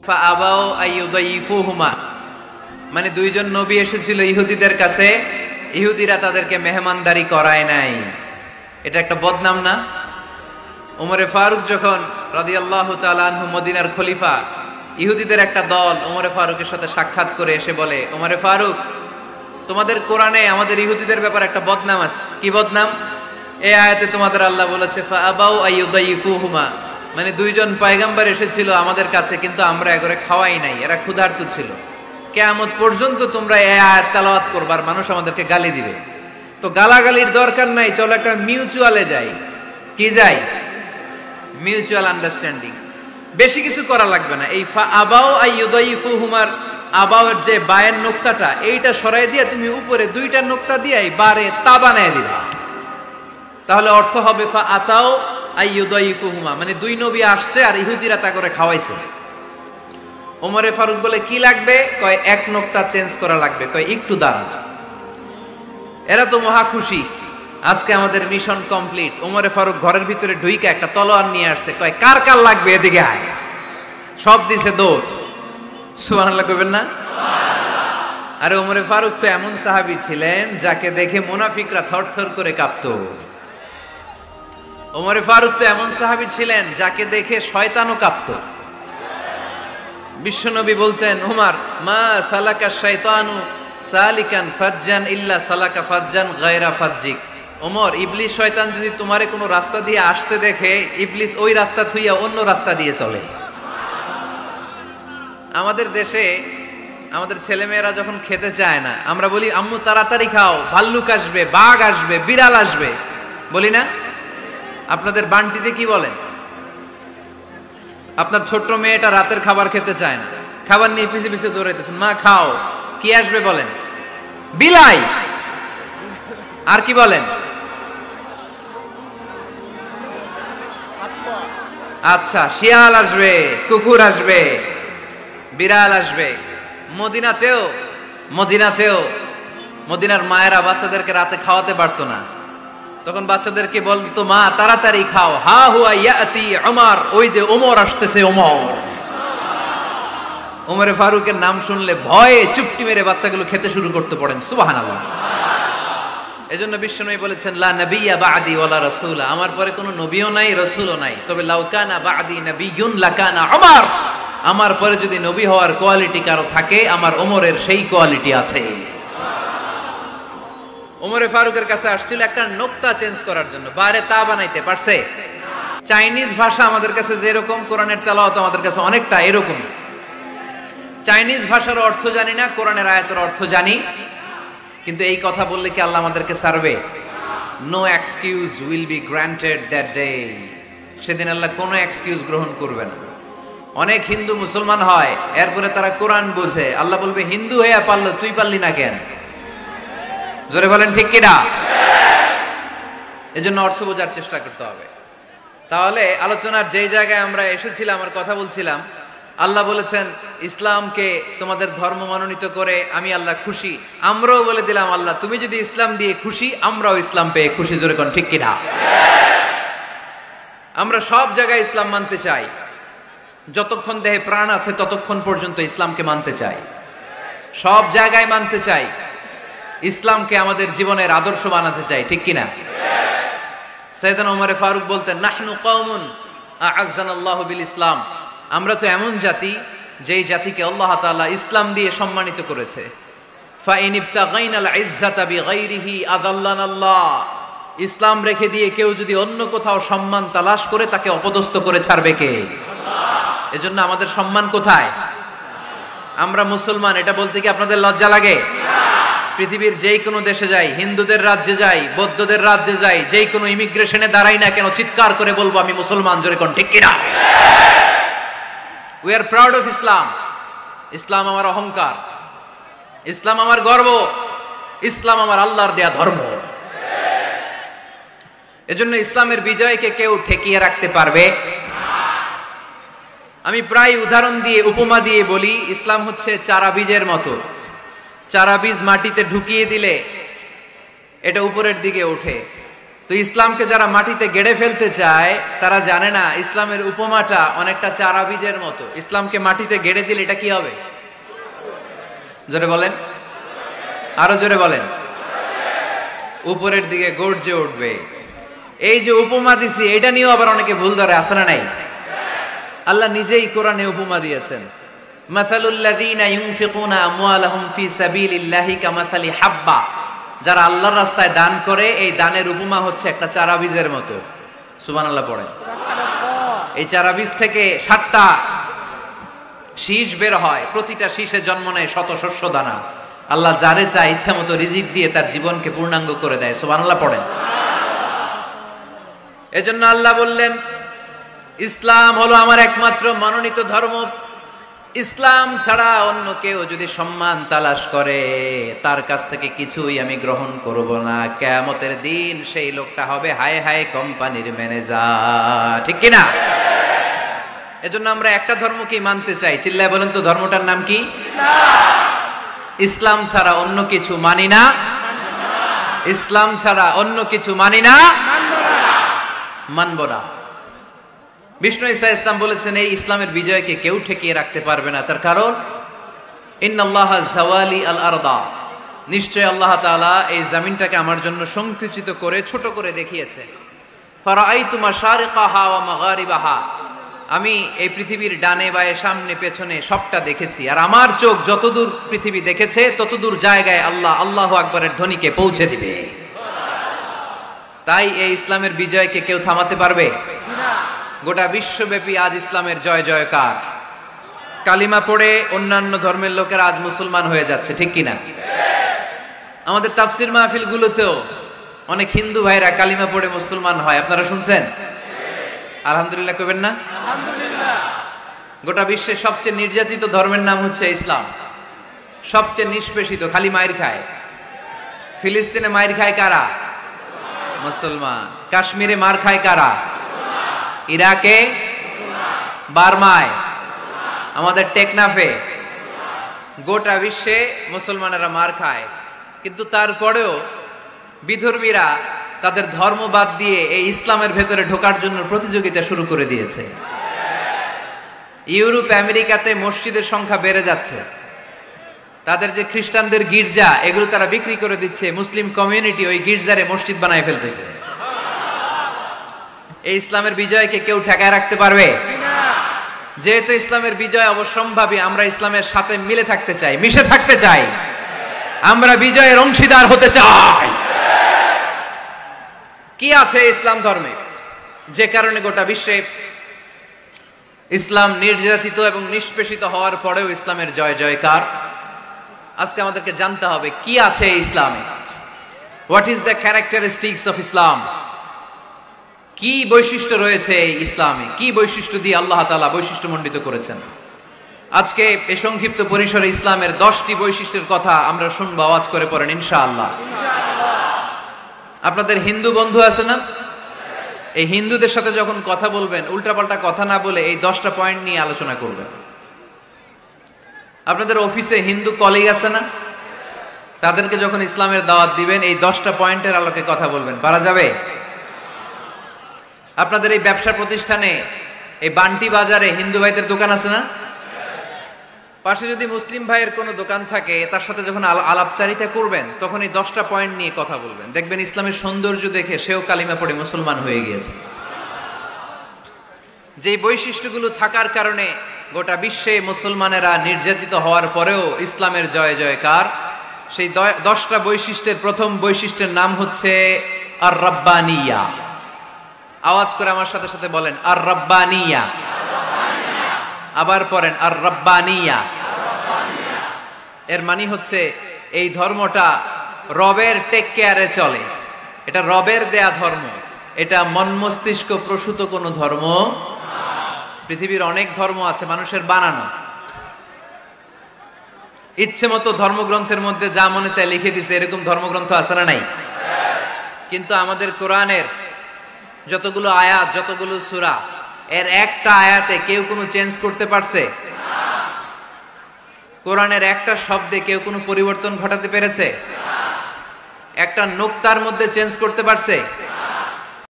ফাআবাউ আইয়ুদাইফুহুমা, মানে দুইজন নবী এসেছিল ইহুদিদের কাছে, ইহুদিরা তাদেরকে মেহমানদারি করায় নাই। এটা একটা বদনাম না? ওমরে ফারুক যখন রাদিয়াল্লাহু তাআলা আনহু মদিনার খলিফা, ইহুদিদের একটা দল ওমরে ফারুকের সাথে সাক্ষাৎ করে এসে বলে, ওমরে ফারুক, তোমাদের কোরআনে আমাদের ইহুদিদের ব্যাপারে একটা বদনাম আছে। কি বদনাম? এই আয়াতে তোমাদের আল্লাহ বলেছে ফাআবাউ আইয়ুদাইফুহুমা, মানে দুইজন পয়গম্বর এসেছিল আমাদের কাছে, কিন্তু আমরা এগরে খাওয়াই নাই, এরা ক্ষুধার্ত ছিল। কিয়ামত পর্যন্ত তোমরা এই আয়াত তেলাওয়াত করবার, মানুষ আমাদেরকে গালি দিবে। তো গালাগালির দরকার নাই, চলো একটা মিউচুয়ালে যাই। কি যাই? Mutual understanding. বেশি কিছু করা লাগবে না। এই ফাআবাউ আইয়ুদাইফুহুমার আবাউয়ের যে বায়ের নোক্তাটা, এইটা সরাই দিয়ে তুমি উপরে দুইটা নোক্তা দিয়ে এই বারে তা বানায় দিবা, তাহলে অর্থ হবে ফাআতাউ আইয়ুদাইফুহুমা, মানে দুই নবী আসছে আর ইহুদিরা তা করে খাওয়াইছে। ওমরে ফারুক বলে কি লাগবে? কয় এক নোক্তা চেঞ্জ করা লাগবে। কয় একটু দাঁড়ান। এরা তো মহা খুশি, আজকে আমাদের মিশন কমপ্লিট। ওমরে ফারুক ঘরের ভিতরে ঢুইকে একটা তলোয়ার নিয়ে আসছে। কয় কার কার লাগবে, এদিকে আয়। সব দিছে দৌড়। সুবহানাল্লাহ কইবেন না? আরে ওমরে ফারুক তো এমন সাহাবী ছিলেন যাকে দেখে মুনাফিকরা থরথর করে কাঁপতো। ওমরে ফারুক তো এমন সাহাবী ছিলেন যাকে দেখে শয়তানও কাঁপতো। বিশ্বনবী বলতেন, ওমর, মা সালাকা শাইতানু সালিকান ফাজ্জান ইল্লা সালাকা ফাজ্জান গায়রা ফাজ্জিক। ওমর, ইবলিস শয়তান যদি তোমারে কোনো রাস্তা দিয়ে আসতে দেখে, ইবলিস ওই রাস্তা থুইয়া অন্য রাস্তা দিয়ে চলে। আমাদের দেশে আমাদের ছেলেমেয়েরা যখন খেতে চায় না, আমরা বলি আম্মু তাড়াতাড়ি খাও, ভাল্লুক আসবে, বাঘ আসবে, বিড়াল আসবে, বলি না? আপনাদের বান্টিতে কি বলেন? আপনার ছোট্ট মেয়েটা রাতের খাবার খেতে চায় না, খাবার নিয়ে পিছে পিছে দৌড়াইতেছেন, মা খাও, কি আসবে বলেন? বিলাই। আর কি বলেন? আচ্ছা, শিয়াল আসবে, কুকুর আসবে, বিড়াল আসবে। মদিনাতেও মদিনার মায়েরা বাচ্চাদেরকে রাতে খাওয়াতে পারতো না, তখন বাচ্চাদেরকে বলতো, মা তাড়াতাড়ি খাও, হা হুয়া ইয়াতি ওমর, ওই যে ওমর আসতেছে। ওমরে ফারুকের নাম শুনলে ভয়ে চুপটি মেরে বাচ্চাগুলো খেতে শুরু করতে পড়েন। সুবহানাল্লাহ। এজন্য বিশ্বনবী বলেছেন, লা নাবিয়্যা বা'দি ওয়ালা রাসূলা, আমার পরে কোনো নবীও নাই, রাসূলও নাই, তবে লাউ কানা বা'দি নাবিয়্যুন লাকানা ওমর, আমার পরে যদি নবী হওয়ার কোয়ালিটি কারো থাকে, আমার ওমরের সেই কোয়ালিটি আছে। ওমরে ফারুকের কাছে আসছিল একটা নোক্তা চেঞ্জ করার জন্য, বারে তা বানাইতে পারছে? চাইনিজ ভাষা আমাদের কাছে যেরকম, কোরআনের তেলাওয়াত আমাদের কাছে অনেকটা এরকম। চাইনিজ ভাষার অর্থ জানি না, কোরআনের আয়াতের অর্থ জানি, কিন্তু এই কথা বললে কি আল্লাহ আমাদেরকে ছাড়বে? No excuse will be granted that day. সেদিন আল্লাহ কোনো এক্সকিউজ গ্রহণ করবে না। অনেক হিন্দু মুসলমান হয়, এরপরে তারা কোরআন বোঝে, আল্লাহ বলবে, হিন্দু হয়ে পারলো, তুই পারলি না কেন? জোরে বলেন ঠিক কিনা? এজন্য অর্থ বোঝার চেষ্টা করতে হবে। তাহলে আলোচনার যেই জায়গায় আমরা এসেছিলাম, আমার কথা বলছিলাম, আল্লাহ বলেছেন ইসলামকে তোমাদের ধর্ম মনোনীত করে আমি আল্লাহ খুশি। আমরাও বলে দিলাম, আল্লাহ তুমি যদি ইসলাম দিয়ে খুশি, আমরাও ইসলাম পেয়ে খুশি। জোরে কোন ঠিক কিনা? আমরা সব জায়গায় ইসলাম মানতে চাই, যতক্ষণ দেহে প্রাণ আছে ততক্ষণ পর্যন্ত ইসলামকে মানতে চাই, সব জায়গায় মানতে চাই, ইসলামকে আমাদের জীবনের আদর্শ বানাতে চাই, ঠিক কিনা? সাইয়েদনা ওমর ফারুক বলতেন, নাহনু কওমুন আ'আজ্জানাল্লাহু বিল ইসলাম, আমরা তো এমন জাতি যেই জাতিকে আল্লাহ তাআলা ইসলাম দিয়ে সম্মানিত করেছে। ফাইন ইবতাগাইনাল ইজ্জাতা বিগাইরিহি আযাল্লানাল্লাহ, ইসলাম রেখে দিয়ে কেউ যদি অন্য কোথাও সম্মান তালাশ করে, তাকে অপদস্থ করে ছাড়বে কে? আল্লাহ। এজন্য আমাদের সম্মান কোথায়? আমরা মুসলমান, এটা বলতে কি আপনাদের লজ্জা লাগে? পৃথিবীর যেই কোনো দেশে যাই, হিন্দুদের রাজ্যে যাই, বৌদ্ধদের রাজ্যে যাই, যেই কোনো ইমিগ্রেশনে দাঁড়াই না কেন, চিৎকার করে বলবো আমি মুসলমান। জোরে কোন ঠিক কিনা? We are proud of Islam. ইসলাম আমার অহংকার, ইসলাম আমার গর্ব, ইসলাম আমার আল্লাহর দেয়া ধর্ম। এজন্য ইসলামের বিজয়কে কেউ ঠেকিয়ে রাখতে পারবে না। আমি প্রায় উদাহরণ দিয়ে, উপমা দিয়ে বলি, ইসলাম হচ্ছে চারা বীজের মতো। চারা বীজ মাটিতে ঢুকিয়ে দিলে এটা উপরের দিকে ওঠে, তো ইসলামকে যারা মাটিতে গেড়ে ফেলতে চায় তারা জানে না ইসলামের উপমাটা অনেকটা চারা বীজের মতো। ইসলামকে মাটিতে গেড়ে দিলে এটা কি হবে? জোরে বলেন, আরো জোরে বলেন। উপরের দিকে গর্জে উঠবে। এই যে উপমা দিছি এটা নিয়েও আবার অনেকে ভুল ধরে, আছে না নাই? আল্লাহ নিজেই কোরআনে উপমা দিয়েছেন, মাসালুল লাযীনা ইউনফিকুনা আমওয়ালাহুম ফি সাবিলিল্লাহি কামাসালি হাব্বা। যারা আল্লাহর রাস্তায় দান করে এই দানের উপমা হচ্ছে একটা চারা বীজের মতো। সুবহানাল্লাহ পড়েন। এই চারা বীজ থেকে 7টা শীষ বের হয়, প্রতিটা শীষে জন্ম নেয় শত শস্য দানা। আল্লাহ যারে চায় ইচ্ছা মতো রিজিক দিয়ে তার জীবনকে পূর্ণাঙ্গ করে দেয়। সুবহানাল্লাহ পড়েন। এজন্য আল্লাহ বললেন ইসলাম হলো আমার একমাত্র মনোনীত ধর্ম। ইসলাম ছাড়া অন্য কেউ যদি সম্মান তালাশ করে তার কাছ থেকে কিছুই আমি গ্রহণ করব না। কিয়ামতের দিন সেই লোকটা হবে হায় হায় কোম্পানির ম্যানেজার, ঠিক কিনা? এজন্য আমরা একটা ধর্মকেই মানতে চাই। চিল্লায় বলেন তো ধর্মটার নাম কি? ইসলাম ছাড়া অন্য কিছু মানি না। ইসলাম ছাড়া অন্য কিছু মানি না, মানব না। বিষ্ণু ঈসা ইসলাম বলেছেন এই ইসলামের বিজয়কে কেউ ঠেকিয়ে রাখতে পারবে না। তার কারণ ইন্নাল্লাহা যাওয়ালি আল আরদা, নিশ্চয় আল্লাহ তাআলা এই জমিনটাকে আমার জন্য সংকুচিত করে ছোট করে দেখিয়েছে। ফারাআইতু মাশারিকাহা ওয়া মাগারিবাহা, আমি এই পৃথিবীর ডানে বায়ে সামনে পেছনে সবটা দেখেছি। আর আমার চোখ যতদূর পৃথিবী দেখেছে ততদূর জায়গায় আল্লাহ আল্লাহু আকবারের ধ্বনিকে পৌঁছে দিবে। তাই এই ইসলামের বিজয়কে কেউ থামাতে পারবে না। গোটা বিশ্বব্যাপী আজ ইসলামের জয় জয়কার। কালিমা পড়ে অন্যান্য ধর্মের লোকেরা আজ মুসলমান হয়ে যাচ্ছে, ঠিক কিনা? আমাদের তাফসির মাহফিল গুলোতেও অনেক হিন্দু ভাইরা কালিমা পড়ে মুসলমান হয়, আপনারা শুনছেন? আলহামদুলিল্লাহ কইবেন না? আলহামদুলিল্লাহ। গোটা বিশ্বের সবচেয়ে নির্যাতিত ধর্মের নাম হচ্ছে ইসলাম, সবচেয়ে নিষ্পেষিত, খালি মাইর খায়। ফিলিস্তিনে মাইর খায় কারা? মুসলমান। কাশ্মীরে মার খায় কারা? ইরাকে, বার্মায়, আমাদের টেকনাফে, গোটা বিশ্বে মুসলমানেরা মার খায়। কিন্তু তারপরেও বিধর্মীরা তাদের ধর্ম বাদ দিয়ে এই ইসলামের ভেতরে ঢোকার জন্য প্রতিযোগিতা শুরু করে দিয়েছে। ইউরোপ আমেরিকাতে মসজিদের সংখ্যা বেড়ে যাচ্ছে। তাদের যে খ্রিস্টানদের গির্জা এগুলো তারা বিক্রি করে দিচ্ছে, মুসলিম কমিউনিটি ওই গির্জারে মসজিদ বানায় ফেলতেছে। এই ইসলামের বিজয়কে কেউ ঠেকায় রাখতে পারবে? যেহেতু ইসলামের বিজয় অবশ্যম্ভাবী, আমরা ইসলামের সাথে মিলে থাকতে চাই, মিশে থাকতে চাই, আমরা বিজয়ের অংশীদার হতে চাই। কি আছে ইসলাম ধর্মে যে কারণে গোটা বিশ্বে ইসলাম নির্যাতিত এবং নিষ্পেষিত হওয়ার পরেও ইসলামের জয় জয়কার? আজকে আমাদেরকে জানতে হবে কি আছে ইসলামে। What is the characteristics of Islam? কি বৈশিষ্ট্য রয়েছে এই ইসলামে? কি বৈশিষ্ট্য দিয়ে আল্লাহ তাআলা বৈশিষ্ট্যমণ্ডিত করেছেন? আজকে এই সংক্ষিপ্ত পরিসরে ইসলামের 10টি বৈশিষ্ট্যের কথা আমরা শুনবো, আওয়াজ করে পড়েন ইনশাআল্লাহ। আপনাদের হিন্দু বন্ধু আছে না? এই হিন্দুদের সাথে যখন কথা বলবেন উল্টাপাল্টা কথা না বলে এই 10টা পয়েন্ট নিয়ে আলোচনা করবেন। আপনাদের অফিসে হিন্দু কলিগ আছে না? তাদেরকে যখন ইসলামের দাওয়াত দিবেন এই 10টা পয়েন্টের আলোকে কথা বলবেন, পারা যাবে? আপনাদের এই ব্যবসা প্রতিষ্ঠানে এই বান্টি বাজারে হিন্দু ভাইদের দোকান আছে না? পাশে যদি মুসলিম ভাইয়ের কোনো দোকান থাকে তার সাথে যখন আলাপচারিতা করবেন তখন এই 10টা পয়েন্ট নিয়ে কথা বলবেন। দেখবেন ইসলামের সৌন্দর্য দেখে সেও কালিমা পড়ে মুসলমান হয়ে গিয়েছে। যে বৈশিষ্ট্যগুলো থাকার কারণে গোটা বিশ্বে মুসলমানেরা নির্যাতিত হওয়ার পরেও ইসলামের জয় জয়কার, সেই 10টা বৈশিষ্ট্যের প্রথম বৈশিষ্ট্যের নাম হচ্ছে আর রাব্বানিয়া। আওয়াজ করে আমার সাথে সাথে বলেন আর রাব্বানিয়া। আবার পড়েন আর রাব্বানিয়া। এর মানে হচ্ছে এই ধর্মটা রবের টেক কেয়ারে চলে, এটা রবের দেয়া ধর্ম, এটা মন মস্তিষ্ক প্রসূত কোনো ধর্ম। পৃথিবীর অনেক ধর্ম আছে মানুষের বানানো, ইচ্ছে মতো ধর্মগ্রন্থের মধ্যে যা মনে চায় লিখে দিছে, এরকম ধর্মগ্রন্থ আছে না নাই? কিন্তু আমাদের কোরআনের যতগুলো আয়াত, যতগুলো সূরা, এর একটা আয়াতে কেউ কোনো চেঞ্জ করতে পারছে? কোরআনের একটা শব্দে কেউ কোনো পরিবর্তন ঘটাতে পেরেছে? একটা নুকতার মধ্যে চেঞ্জ করতে পারছে?